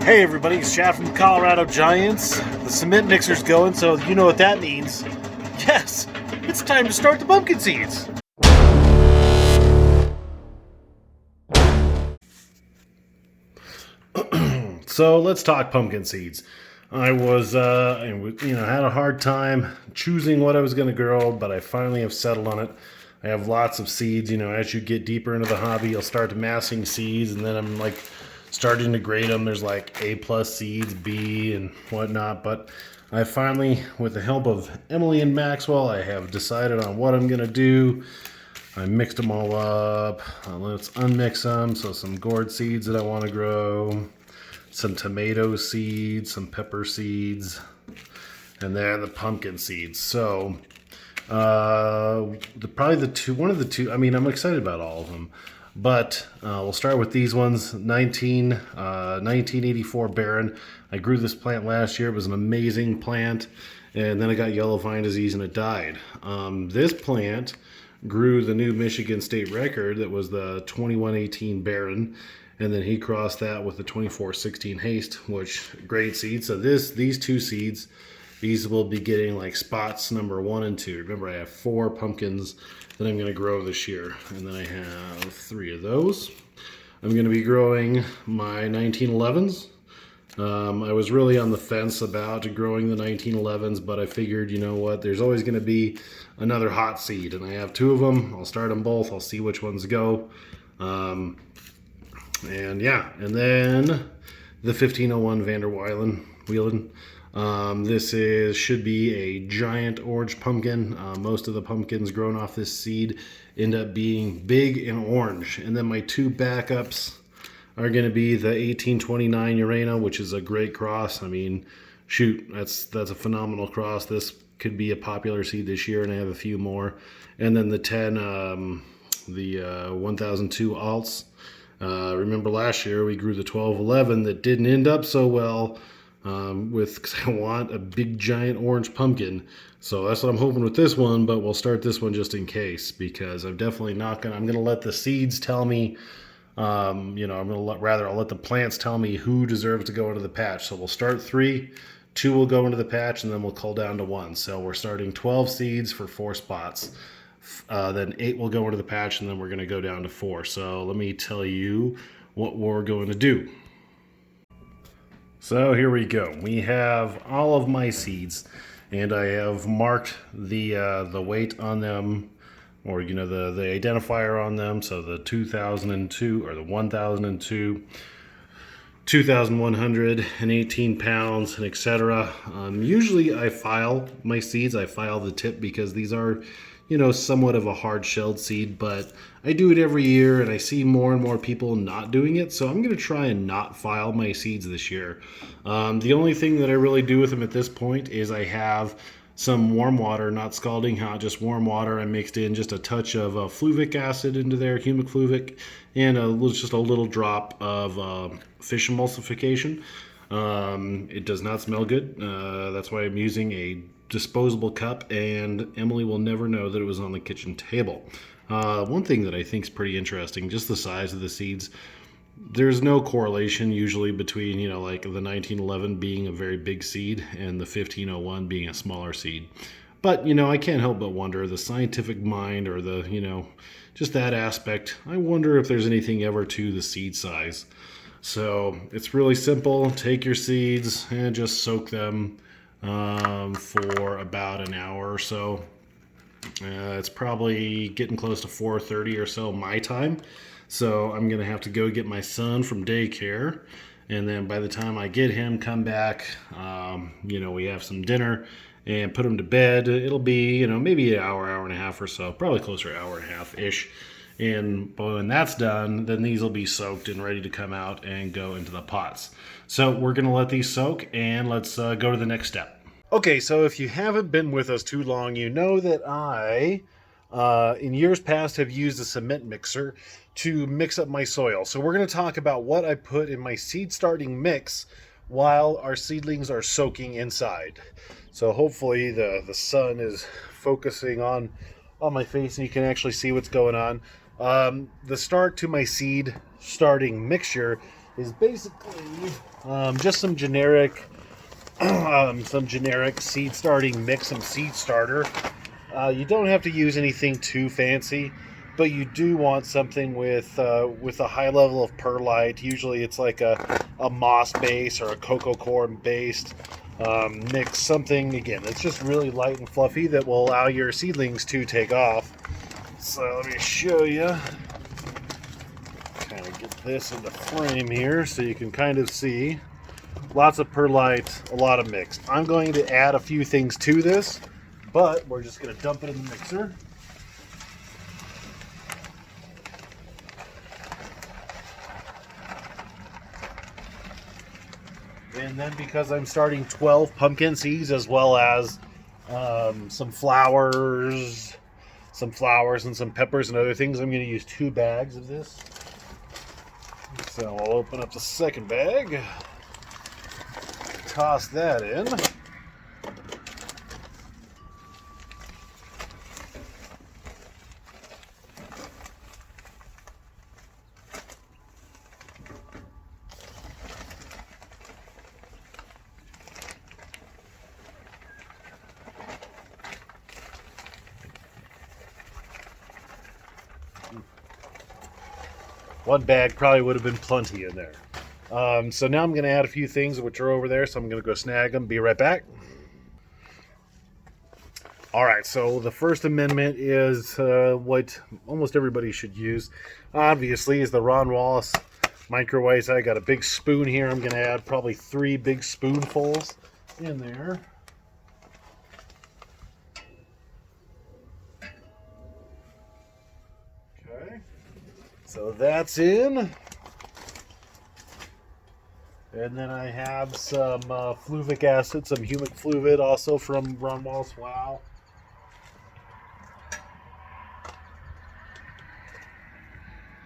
Hey everybody, it's Chad from the Colorado Giants. The cement mixer's going, so you know what that means. Yes, it's time to start the pumpkin seeds. So let's talk pumpkin seeds. I was, had a hard time choosing what I was going to grow, but I finally have settled on it. I have lots of seeds. As you get deeper into the hobby, you'll start amassing seeds, and then I'm like starting to grade them. There's like A plus seeds, B, and whatnot. But I finally, with the help of Emily and Maxwell, I have decided on what I'm going to do. I mixed them all up. Let's unmix them. So some gourd seeds that I want to grow, some tomato seeds, some pepper seeds, and then the pumpkin seeds. So probably one of the two. I mean, I'm excited about all of them, but we'll start with these ones. 1984 Baron. I grew this plant last year. It was an amazing plant, and then it got yellow vine disease and it died. This plant grew the new Michigan state record that was the 2118 Baron, and then he crossed that with the 2416 Haste, which great seeds. So these two seeds, these will be getting like spots number 1 and 2. Remember, I have 4 pumpkins that I'm going to grow this year, and then I have 3 of those. I'm going to be growing my 1911s. I was really on the fence about growing the 1911s, but I figured, you know what, there's always going to be another hot seed, and I have 2 of them. I'll start them both. I'll see which ones go. And then the 1501 Vander Wieland. This should be a giant orange pumpkin. Most of the pumpkins grown off this seed end up being big and orange. And then my 2 backups are going to be the 1829 Urena, which is a great cross. I mean, shoot, that's a phenomenal cross. This could be a popular seed this year, and I have a few more. And then the 1002 Alts. Remember last year we grew the 1211 that didn't end up so well because I want a big giant orange pumpkin. So that's what I'm hoping with this one, but we'll start this one just in case, because I'm definitely not going to, I'm going to let the seeds tell me, I'll let the plants tell me who deserves to go into the patch. So we'll start 3, 2 will go into the patch, and then we'll cull down to 1. So we're starting 12 seeds for 4 spots. Then 8 will go into the patch, and then we're going to go down to 4. So let me tell you what we're going to do. So here we go. We have all of my seeds, and I have marked the weight on them, or the identifier on them. So the 2002 or the 1002, 2,118 pounds, and etc. Usually I file my seeds. I file the tip because these are somewhat of a hard-shelled seed, but I do it every year, and I see more and more people not doing it, so I'm going to try and not file my seeds this year. The only thing that I really do with them at this point is I have some warm water, not scalding hot, just warm water. I mixed in just a touch of fluvic acid into there, humic fluvic, and just a little drop of fish emulsification. It does not smell good. That's why I'm using a disposable cup, and Emily will never know that it was on the kitchen table. One thing that I think is pretty interesting, just the size of the seeds. There's no correlation usually between, like the 1911 being a very big seed and the 1501 being a smaller seed. But, I can't help but wonder, the scientific mind, or the, just that aspect, I wonder if there's anything ever to the seed size. So it's really simple. Take your seeds and just soak them for about an hour or so. It's probably getting close to 4:30 or so my time. So I'm going to have to go get my son from daycare. And then by the time I get him, come back, we have some dinner and put him to bed. It'll be, maybe an hour and a half or so, probably closer to an hour and a half-ish. And when that's done, then these will be soaked and ready to come out and go into the pots. So we're going to let these soak, and let's go to the next step. Okay, so if you haven't been with us too long, you know that I, in years past, have used a cement mixer to mix up my soil. So we're going to talk about what I put in my seed starting mix while our seedlings are soaking inside. So hopefully the sun is focusing on my face and you can actually see what's going on. The start to my seed starting mixture is basically just some generic seed starting mix, some seed starter. You don't have to use anything too fancy, but you do want something with a high level of perlite. Usually it's like a moss base or a cocoa corn based mix, something again that's just really light and fluffy that will allow your seedlings to take off. So let me show you, kind of get this in the frame here so you can kind of see. Lots of perlite, a lot of mix. I'm going to add a few things to this, but we're just going to dump it in the mixer. And then because I'm starting 12 pumpkin seeds as well as some flowers and some peppers and other things, I'm going to use 2 bags of this. So I'll open up the second bag, toss that in. One bag probably would have been plenty in there. So now I'm going to add a few things which are over there, so I'm going to go snag them. Be right back. All right, so the first amendment is what almost everybody should use, obviously, is the Ron Wallace microwave. I got a big spoon here. I'm going to add probably 3 big spoonfuls in there. Okay, so that's in. And then I have some fluvic acid, some humic fluid, also from Ron Wallace. Wow.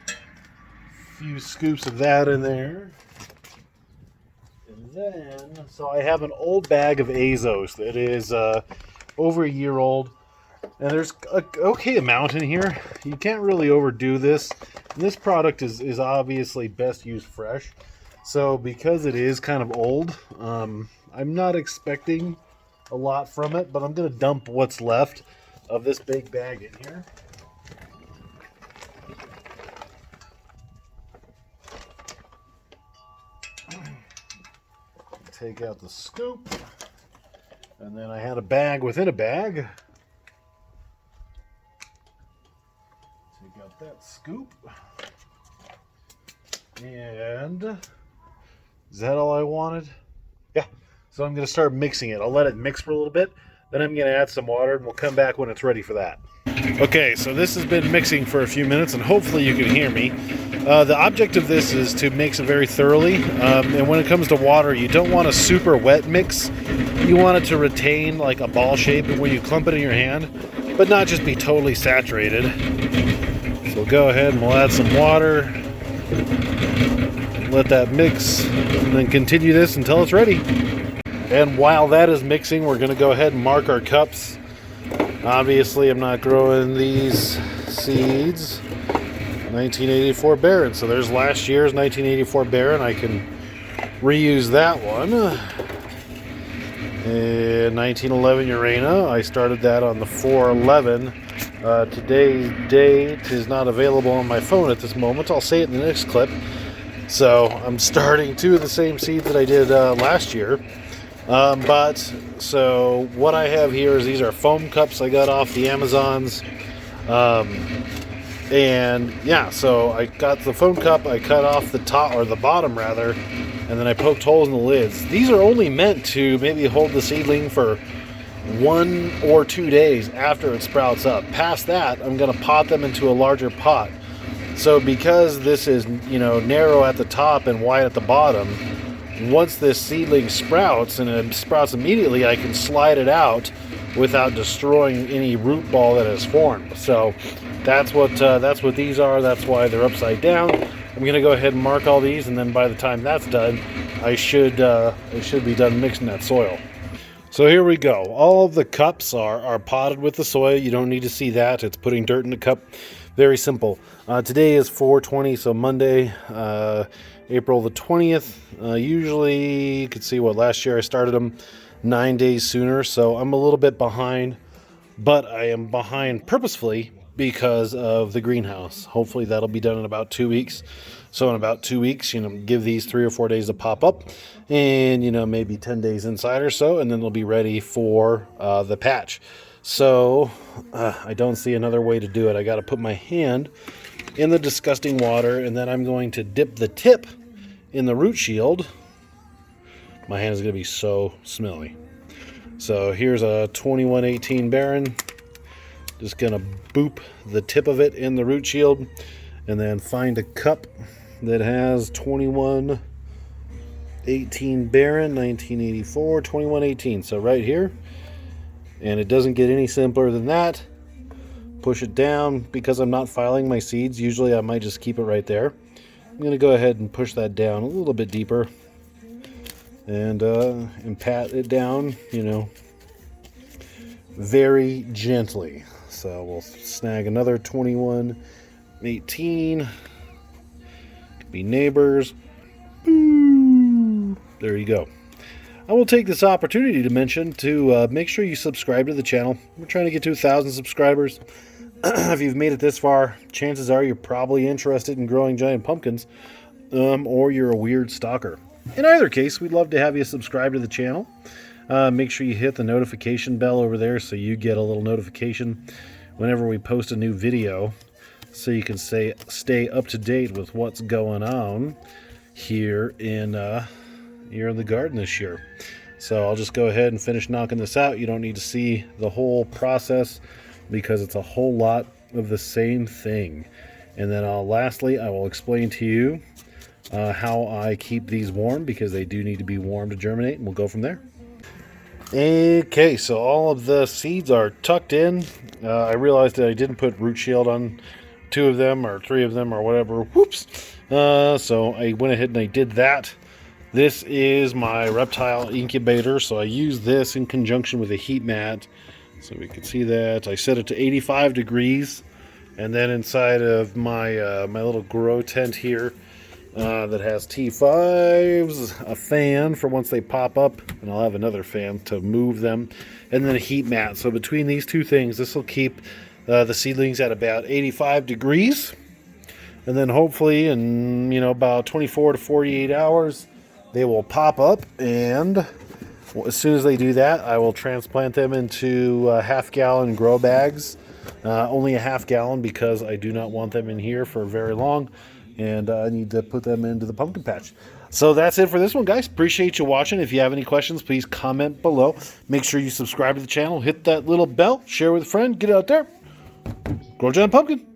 A few scoops of that in there. And then, so I have an old bag of Azos that is over a year old. And there's an okay amount in here. You can't really overdo this. And this product is obviously best used fresh. So because it is kind of old, I'm not expecting a lot from it, but I'm going to dump what's left of this big bag in here. Take out the scoop, and then I had a bag within a bag. Take out that scoop, and is that all I wanted? Yeah. So I'm going to start mixing it. I'll let it mix for a little bit. Then I'm going to add some water, and we'll come back when it's ready for that. Okay, so this has been mixing for a few minutes, and hopefully you can hear me. The object of this is to mix it very thoroughly. And when it comes to water, you don't want a super wet mix. You want it to retain like a ball shape when you clump it in your hand, but not just be totally saturated. So we'll go ahead and we'll add some water. Let that mix, and then continue this until it's ready. And while that is mixing, we're going to go ahead and mark our cups. Obviously, I'm not growing these seeds. 1984 Baron. So there's last year's 1984 Baron. I can reuse that one. And 1911 Urana. I started that on the 4/11. Today's date is not available on my phone at this moment. I'll say it in the next clip. So I'm starting 2 of the same seeds that I did last year. So what I have here is these are foam cups I got off the Amazons. And yeah, so I got the foam cup, I cut off the top, or the bottom rather, and then I poked holes in the lids. These are only meant to maybe hold the seedling for 1 or 2 days after it sprouts up. Past that, I'm going to pot them into a larger pot. So because this is, narrow at the top and wide at the bottom, once this seedling sprouts, and it sprouts immediately, I can slide it out without destroying any root ball that has formed. So that's what these are. That's why they're upside down. I'm going to go ahead and mark all these, and then by the time that's done, I should be done mixing that soil. So here we go. All of the cups are potted with the soil. You don't need to see that. It's putting dirt in the cup. Very simple. Today is 4/20, so Monday, April the 20th. Usually, you could see what last year I started them 9 days sooner, so I'm a little bit behind, but I am behind purposefully because of the greenhouse. Hopefully that'll be done in about 2 weeks. So in about 2 weeks, give these 3 or 4 days to pop up, and maybe 10 days inside or so, and then they'll be ready for the patch. So I don't see another way to do it. I got to put my hand in the disgusting water, and then I'm going to dip the tip in the root shield. My hand is going to be so smelly. So here's a 2118 Baron. Just going to boop the tip of it in the root shield, and then find a cup that has 2118 Baron, 1984, 2118. So right here. And it doesn't get any simpler than that. Push it down. Because I'm not filing my seeds, usually I might just keep it right there. I'm going to go ahead and push that down a little bit deeper. And pat it down, very gently. So we'll snag another 2118. Could be neighbors. Ooh, there you go. I will take this opportunity to mention to make sure you subscribe to the channel. We're trying to get to 1,000 subscribers. If you've made it this far, chances are you're probably interested in growing giant pumpkins, or you're a weird stalker. In either case, we'd love to have you subscribe to the channel. Make sure you hit the notification bell over there so you get a little notification whenever we post a new video, so you can stay up to date with what's going on here in the garden this year. So I'll just go ahead and finish knocking this out. You don't need to see the whole process because it's a whole lot of the same thing. And then lastly, I will explain to you how I keep these warm, because they do need to be warm to germinate, and we'll go from there. Okay, so all of the seeds are tucked in. I realized that I didn't put root shield on 2 of them or 3 of them or whatever. Whoops. So I went ahead and I did that. This is my reptile incubator, so I use this in conjunction with a heat mat, so we can see that. I set it to 85 degrees, and then inside of my my little grow tent here that has T5s, a fan for once they pop up, and I'll have another fan to move them, and then a heat mat. So between these two things, this will keep the seedlings at about 85 degrees, and then hopefully in about 24 to 48 hours, they will pop up, and as soon as they do that, I will transplant them into half-gallon grow bags. Only a half-gallon because I do not want them in here for very long, and I need to put them into the pumpkin patch. So that's it for this one, guys. Appreciate you watching. If you have any questions, please comment below. Make sure you subscribe to the channel, hit that little bell, share with a friend, get out there, grow giant pumpkin.